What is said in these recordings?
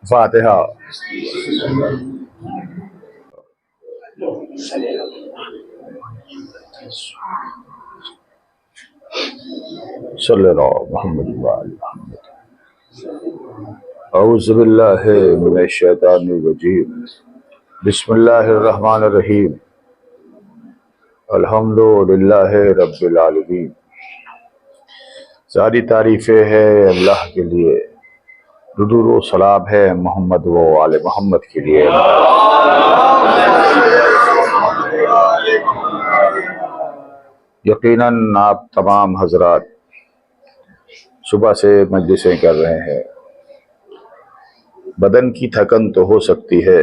फातिहा। सल्लल्लाहु मोहम्मद व आले मोहम्मद। औज़ु बिल्लाहि मिनश शैतानिर रजीम। बिस्मिल्लाहिर रहमानिर रहीम। अल्हम्दुलिल्लाहि रब्बिल आलमीन। सारी तारीफें हैं अल्लाह के लिए, दुरूद व सलाम है मोहम्मद व आले मोहम्मद के लिए। यकीनन आप तमाम हजरात सुबह से मजलिसें कर रहे हैं। बदन की थकन तो हो सकती है,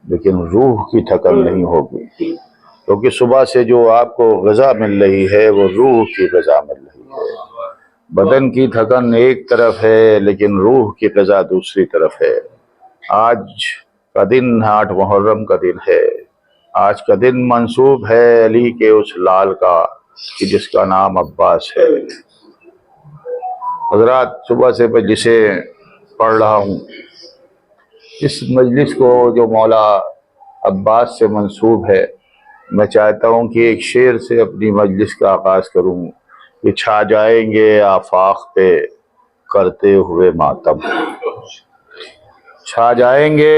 लेकिन रूह की थकन नहीं होगी, क्योंकि सुबह से जो आपको ग़िज़ा मिल रही है वो रूह की ग़िज़ा मिल रही है। बदन की थकन एक तरफ है, लेकिन रूह की ग़िज़ा दूसरी तरफ है। आज का दिन 8 मुहर्रम का दिन है। आज का दिन मंसूब है अली के उस लाल का कि जिसका नाम अब्बास है। हज़रात, सुबह से मैं जिसे पढ़ रहा हूँ, इस मजलिस को जो मौला अब्बास से मंसूब है, मैं चाहता हूँ कि एक शेर से अपनी मजलिस का आगाज़ करूँ कि छा जाएंगे आफाक पे करते हुए मातम। छा जाएंगे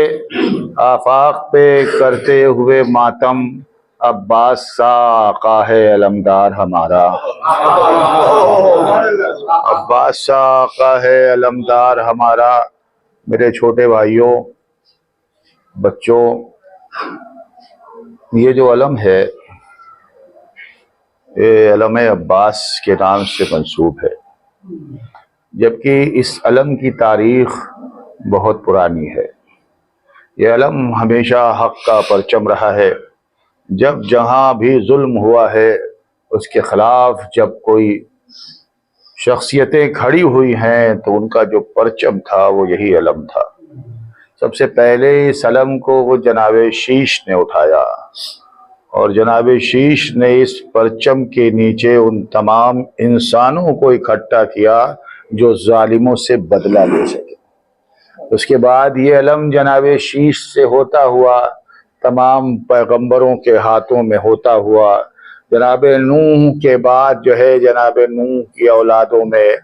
आफाक पे करते हुए मातम, अब्बास सा आका है अलमदार हमारा। अब्बास सा आका है अलमदार हमारा। मेरे छोटे भाइयों, बच्चों, ये जो अलम है, ये अलम अब्बास के नाम से मंसूब है, जबकि इस अलम की तारीख बहुत पुरानी है। ये अलम हमेशा हक का परचम रहा है। जब जहाँ भी जुल्म हुआ है, उसके खिलाफ जब कोई शख्सियतें खड़ी हुई हैं, तो उनका जो परचम था वो यही अलम था। सबसे पहले इस अलम को वो जनाब शीश ने उठाया, और जनाब शीश ने इस परचम के नीचे उन तमाम इंसानों को इकट्ठा किया जो जालिमों से बदला ले सके। उसके बाद ये अलम जनाब शीश से होता हुआ तमाम पैगंबरों के हाथों में होता हुआ, जनाब नूह के बाद जो है जनाब नूह की औलादों में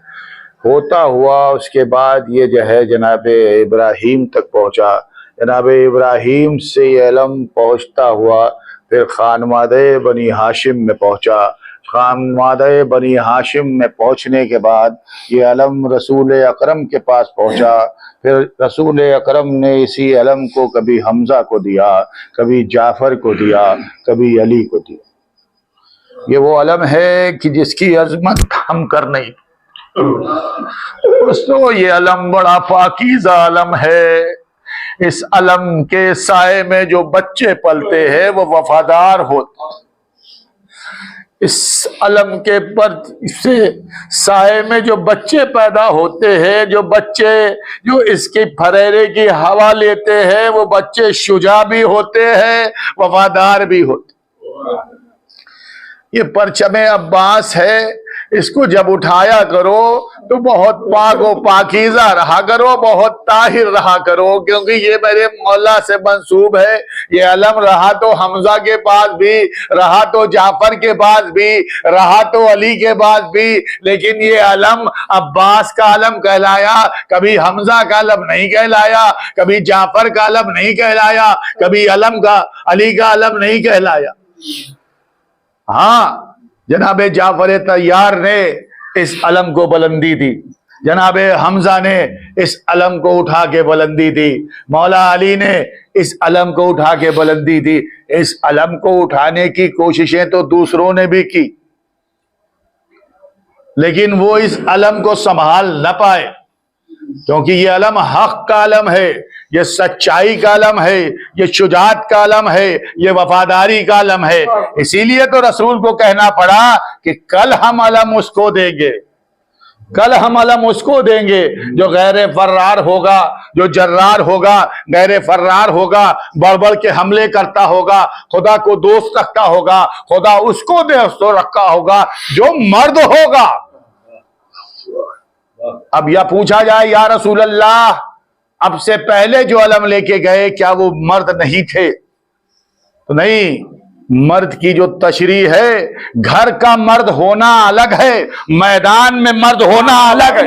होता हुआ, उसके बाद ये जो है जनाब इब्राहीम तक पहुँचा। जनाब इब्राहीम से ये अलम पहुँचता हुआ फिर खानवादे बनी हाशिम में पहुँचा। खानवादे बनी हाशिम में पहुँचने के बाद ये अलम रसूल अकरम के पास पहुँचा। फिर रसूल अकरम ने इसी अलम को कभी हमजा को दिया, कभी जाफर को दिया, कभी अली को दिया। ये वो अलम है कि जिसकी अजमत हम कर नहीं। दोस्तों, ये अलम बड़ा पाकीज़ा अलम है। इस अलम के साए में जो बच्चे पलते हैं वो वफादार होते हैं। इस अलम के पर से साए में जो बच्चे पैदा होते हैं, जो बच्चे जो इसके फरेरे की हवा लेते हैं, वो बच्चे शुजा भी होते हैं, वफादार भी होते हैं। ये परचमे अब्बास है, इसको जब उठाया करो तो बहुत पाक व पाकीज़ा रहा करो, बहुत ताहिर रहा करो, क्योंकि ये मेरे मौला से मंसूब है। ये अलम रहा तो हमजा के पास भी, रहा तो जाफर के पास भी, रहा तो अली के पास भी, लेकिन ये अलम अब्बास का अलम कहलाया। कभी हमजा का अलम नहीं कहलाया, कभी जाफर का अलम नहीं कहलाया, कभी अलम का अली का अलम नहीं कहलाया। हाँ, जनाबे जाफर तैयार ने इस अलम को बुलंदी दी, जनाबे हमजा ने इस अलम को उठा के बुलंदी दी, मौला अली ने इस अलम को उठा के बुलंदी दी। इस अलम को उठाने की कोशिशें तो दूसरों ने भी की, लेकिन वो इस अलम को संभाल न पाए, क्योंकि ये अलम हक का अलम है, ये सच्चाई का अलम है, ये शुजात का अलम है, ये वफादारी का अलम है। इसीलिए तो रसूल को कहना पड़ा कि कल हम अलम उसको देंगे, कल हम अलम उसको देंगे जो गैर फर्रार होगा, जो जर्रार होगा, गैर फर्रार होगा, बढ़ बढ़ के हमले करता होगा, खुदा को दोस्त रखता होगा, खुदा उसको दोस्त रखा होगा, जो मर्द होगा। अब यह पूछा जाए, या रसूल अल्लाह, अब से पहले जो अलम लेके गए क्या वो मर्द नहीं थे? तो नहीं, मर्द की जो तशरीह है, घर का मर्द होना अलग है, मैदान में मर्द होना अलग है।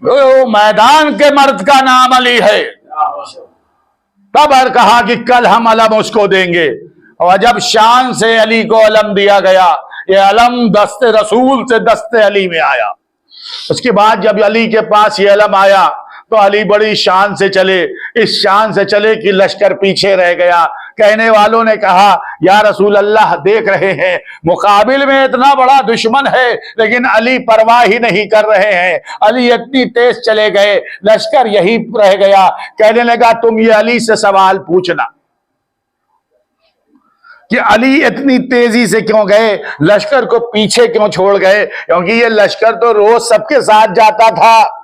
वो मैदान के मर्द का नाम अली है। तब कहा कि कल हम अलम उसको देंगे, और जब शान से अली को अलम दिया गया, ये अलम दस्ते रसूल से दस्ते अली में आया। उसके बाद जब अली के पास ये अलम आया तो अली बड़ी शान से चले, इस शान से चले कि लश्कर पीछे रह गया। कहने वालों ने कहा, या रसूल अल्लाह, देख रहे हैं मुकाबिल में इतना बड़ा दुश्मन है, लेकिन अली परवाह ही नहीं कर रहे हैं। अली इतनी तेज चले गए, लश्कर यही रह गया। कहने लगा, तुम ये अली से सवाल पूछना कि अली इतनी तेजी से क्यों गए, लश्कर को पीछे क्यों छोड़ गए? क्योंकि ये लश्कर तो रोज सबके साथ जाता था।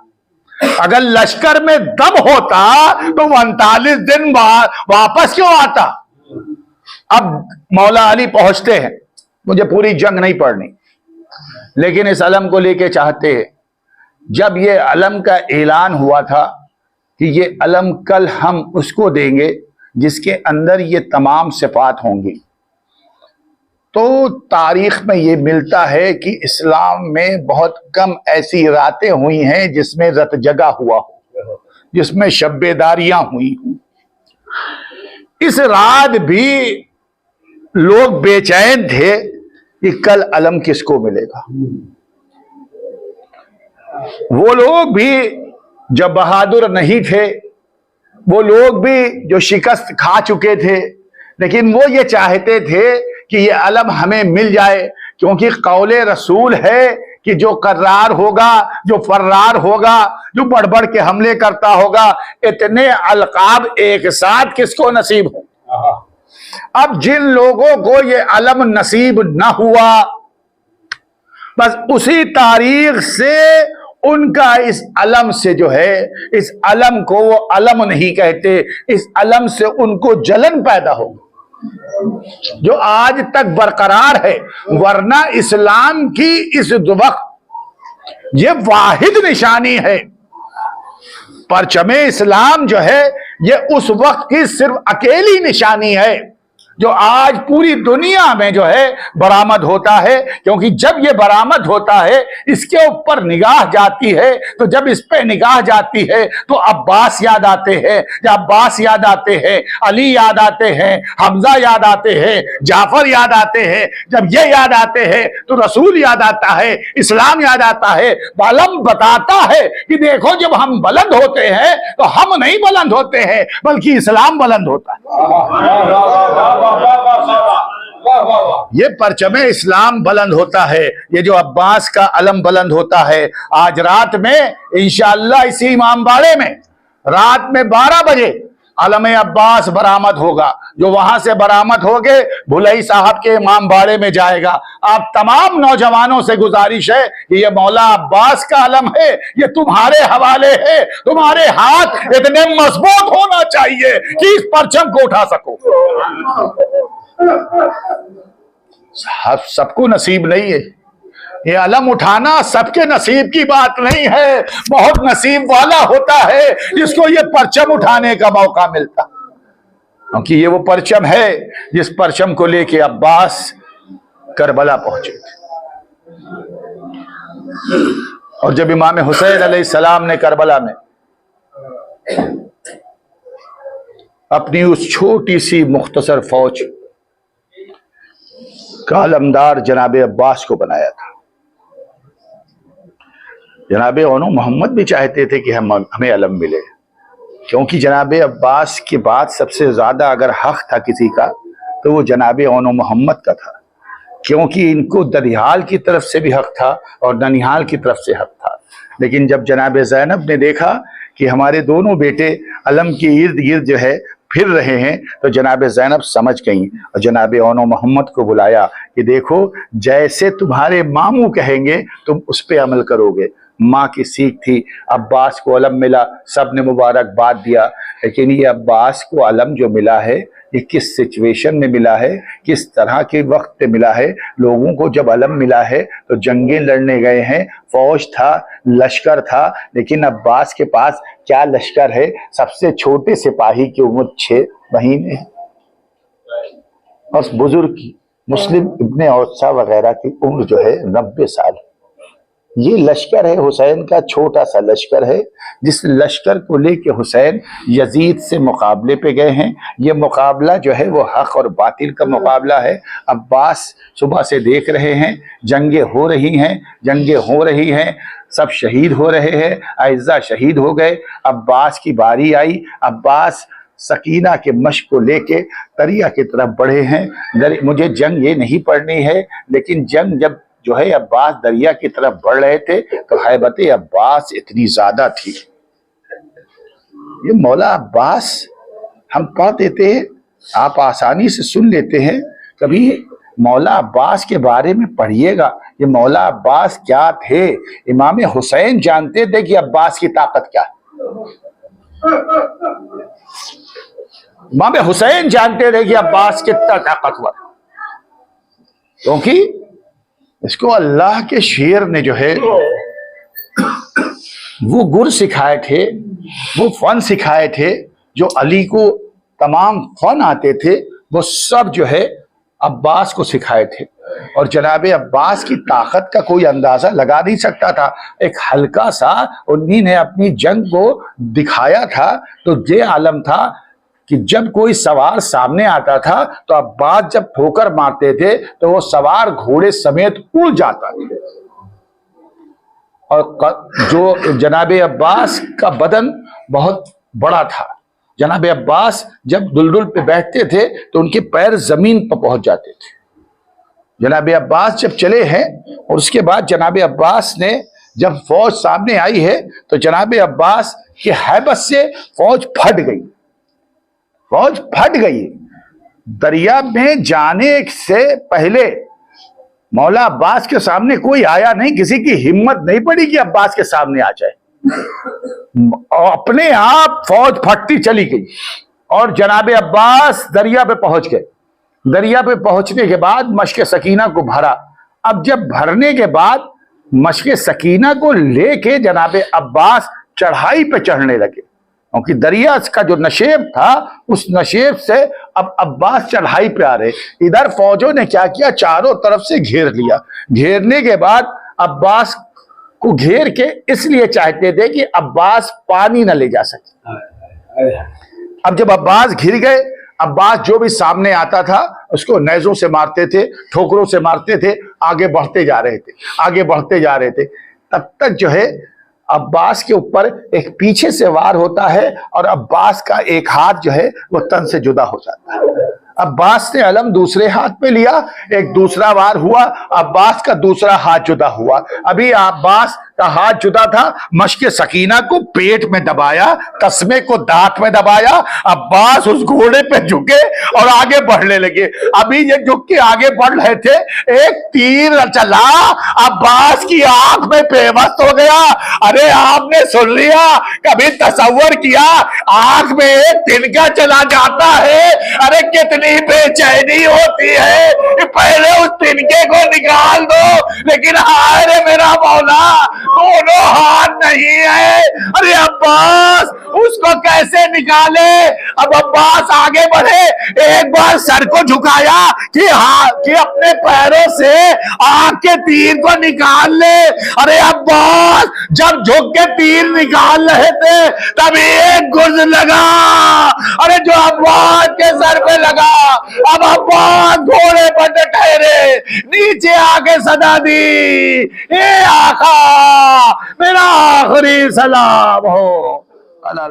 अगर लश्कर में दम होता तो 39 दिन बाद वापस क्यों आता? अब मौला अली पहुंचते हैं, मुझे पूरी जंग नहीं पढ़नी, लेकिन इस अलम को लेके चाहते हैं। जब ये अलम का ऐलान हुआ था कि ये अलम कल हम उसको देंगे जिसके अंदर ये तमाम सिफात होंगी, तो तारीख में ये मिलता है कि इस्लाम में बहुत कम ऐसी रातें हुई हैं जिसमें रत जगा हुआ हो, जिसमें शब्बेदारियां हुई हों। इस रात भी लोग बेचैन थे कि कल अलम किसको मिलेगा। वो लोग भी जो बहादुर नहीं थे, वो लोग भी जो शिकस्त खा चुके थे, लेकिन वो ये चाहते थे कि ये अलम हमें मिल जाए, क्योंकि कौले रसूल है कि जो कर्रार होगा, जो फर्रार होगा, जो बढ़ बढ़ के हमले करता होगा, इतने अलकाब एक साथ किसको नसीब हो। अब जिन लोगों को ये अलम नसीब न हुआ, बस उसी तारीख से उनका इस अलम से जो है, इस अलम को वो अलम नहीं कहते, इस अलम से उनको जलन पैदा हो जो आज तक बरकरार है। वरना इस्लाम की इस वक्त ये वाहिद निशानी है। परचमे इस्लाम जो है, ये उस वक्त की सिर्फ अकेली निशानी है जो आज पूरी दुनिया में जो है बरामद होता है। क्योंकि जब ये बरामद होता है, इसके ऊपर निगाह जाती है, तो जब इस पे निगाह जाती है तो अब्बास याद आते हैं, जब अब्बास याद आते हैं, अली याद आते हैं, हमजा याद आते हैं, जाफर याद आते हैं। जब ये याद आते हैं तो रसूल याद आता है, इस्लाम याद आता है। बालम बताता है कि देखो, जब हम बुलंद होते हैं तो हम नहीं बुलंद होते हैं, बल्कि इस्लाम बुलंद होता है। ये परचमे इस्लाम बुलंद होता है, ये जो अब्बास का अलम बुलंद होता है। आज रात में इंशाअल्लाह इसी इमामबाड़े में रात में 12 बजे अलम अब्बास बरामद होगा, जो वहां से बरामद होके भुलई साहब के इमामबाड़े में जाएगा। आप तमाम नौजवानों से गुजारिश है कि ये मौला अब्बास का अलम है, ये तुम्हारे हवाले है। तुम्हारे हाथ इतने मजबूत होना चाहिए कि इस परचम को उठा सको। सबको नसीब नहीं है ये अलम उठाना, सबके नसीब की बात नहीं है। बहुत नसीब वाला होता है जिसको ये परचम उठाने का मौका मिलता, क्योंकि ये वो परचम है जिस परचम को लेके अब्बास करबला पहुंचे थे। और जब इमाम हुसैन अलैहिस्सलाम ने करबला में अपनी उस छोटी सी मुख्तसर फौज का अलमदार जनाब अब्बास को बनाया था, जनाब ओनो मोहम्मद भी चाहते थे कि हमें अलम मिले, क्योंकि जनाब अब्बास के बाद सबसे ज्यादा अगर हक था किसी का तो वो जनाब ओनो मोहम्मद का था, क्योंकि इनको दरियाल की तरफ से भी हक था और ननिहाल की तरफ से हक था। लेकिन जब जनाब ज़ैनब ने देखा कि हमारे दोनों बेटे अलम के इर्द गिर्द जो है फिर रहे हैं, तो जनाब ज़ैनब समझ गई और जनाब ओनो मोहम्मद को बुलाया कि देखो, जैसे तुम्हारे मामू कहेंगे तुम उस पर अमल करोगे, माँ की सीख थी। अब्बास को अलम मिला, सब ने मुबारकबाद दिया, लेकिन ये अब्बास को अलम जो मिला है ये किस सिचुएशन में मिला है, किस तरह के वक्त पे मिला है। लोगों को जब अलम मिला है तो जंगें लड़ने गए हैं, फौज था, लश्कर था, लेकिन अब्बास के पास क्या लश्कर है। सबसे छोटे सिपाही की उम्र 6 महीने है और बुजुर्ग मुस्लिम इब्ने औसा वगैरह की उम्र जो है 90 साल। ये लश्कर है हुसैन का, छोटा सा लश्कर है, जिस लश्कर को लेके हुसैन यजीद से मुकाबले पे गए हैं। ये मुकाबला जो है वो हक और बातिल का मुकाबला है। अब्बास सुबह से देख रहे हैं जंगें हो रही हैं, जंगें हो रही हैं, सब शहीद हो रहे हैं, अइज़ा शहीद हो गए। अब्बास की बारी आई। अब्बास सकीना के मश्क को लेके दरिया की तरफ बढ़े हैं। मुझे जंग ये नहीं पढ़नी है, लेकिन जंग जब जो है अब्बास दरिया की तरफ बढ़ रहे थे तो हैबत अब्बास इतनी ज्यादा थी। ये मौला अब्बास हम पढ़ देते हैं, आप आसानी से सुन लेते हैं, कभी मौला अब्बास के बारे में पढ़िएगा। ये मौला अब्बास क्या थे। इमाम हुसैन जानते थे कि अब्बास की ताकत क्या है। इमाम हुसैन जानते थे कि अब्बास कितना ताकतवर, क्योंकि इसको अल्लाह के शेर ने जो है वो गुर सिखाए थे, वो फन सिखाए थे। जो अली को तमाम फन आते थे वो सब जो है अब्बास को सिखाए थे। और जनाब अब्बास की ताकत का कोई अंदाजा लगा नहीं सकता था। एक हल्का सा उन्हीं ने अपनी जंग को दिखाया था तो ये आलम था कि जब कोई सवार सामने आता था तो अब्बास जब ठोकर मारते थे तो वो सवार घोड़े समेत उड़ जाता था। और जो जनाब अब्बास का बदन बहुत बड़ा था। जनाब अब्बास जब दुलदुल पे बैठते थे तो उनके पैर जमीन पर पहुंच जाते थे। जनाब अब्बास जब चले हैं और उसके बाद जनाब अब्बास ने जब फौज सामने आई है तो जनाब अब्बास की हैबत से फौज फट गई, फौज फट गई। दरिया में जाने से पहले मौला अब्बास के सामने कोई आया नहीं, किसी की हिम्मत नहीं पड़ी कि अब्बास के सामने आ जाए। और अपने आप फौज फटती चली गई और जनाब अब्बास दरिया पे पहुंच गए। दरिया पे पहुंचने के बाद मश्क सकीना को भरा। अब जब भरने के बाद मश्क सकीना को लेके जनाब अब्बास चढ़ाई पे चढ़ने लगे, क्योंकि दरिया का जो नशेब था उस नशेब से अब अब्बास चढ़ाई पे आ रहे। इधर फौजों ने क्या किया, चारों तरफ से घेर लिया। घेरने के बाद अब्बास को घेर के इसलिए चाहते थे कि अब्बास पानी न ले जा सके। अब जब अब्बास घिर गए, अब्बास जो भी सामने आता था उसको नेज़ों से मारते थे, ठोकरों से मारते थे, आगे बढ़ते जा रहे थे, आगे बढ़ते जा रहे थे। तब तक जो है अब्बास के ऊपर एक पीछे से वार होता है और अब्बास का एक हाथ जो है वो तन से जुदा हो जाता है। अब्बास ने अलम दूसरे हाथ पे लिया, एक दूसरा वार हुआ, अब्बास का दूसरा हाथ जुदा हुआ। अभी अब्बास का हाथ जुदा था, मश्क सकीना को पेट में दबाया, तस्मे को दांत में दबाया। अब्बास उस घोड़े पे झुके और आगे बढ़ने लगे। अभी ये झुक के आगे बढ़ रहे थे, एक तीर चला, अब्बास की आंख में बेबस हो गया। अरे आपने सुन लिया, कभी तसव्वुर किया आंख में एक तिनका चला जाता है, अरे कितनी बेचैनी होती है। पहले उस तिनके को निकाल दो, लेकिन हाय रे मेरा मौला, दोनों हाथ नहीं है। अरे अब्बास उसको कैसे निकाले। अब अब्बास आगे बढ़े, एक बार सर को झुकाया कि हाँ कि अपने पैरों से आग के तीर को निकाल ले। अरे अब्बास जब झुक के तीर निकाल रहे थे तभी एक गुर्ज लगा, अरे जो अब्बास के सर पे लगा। अब अब्बास घोड़े पर ठहरे, नीचे आके सदा दी, ए आका मेरा आखिरी सलाम हो। अल्लाह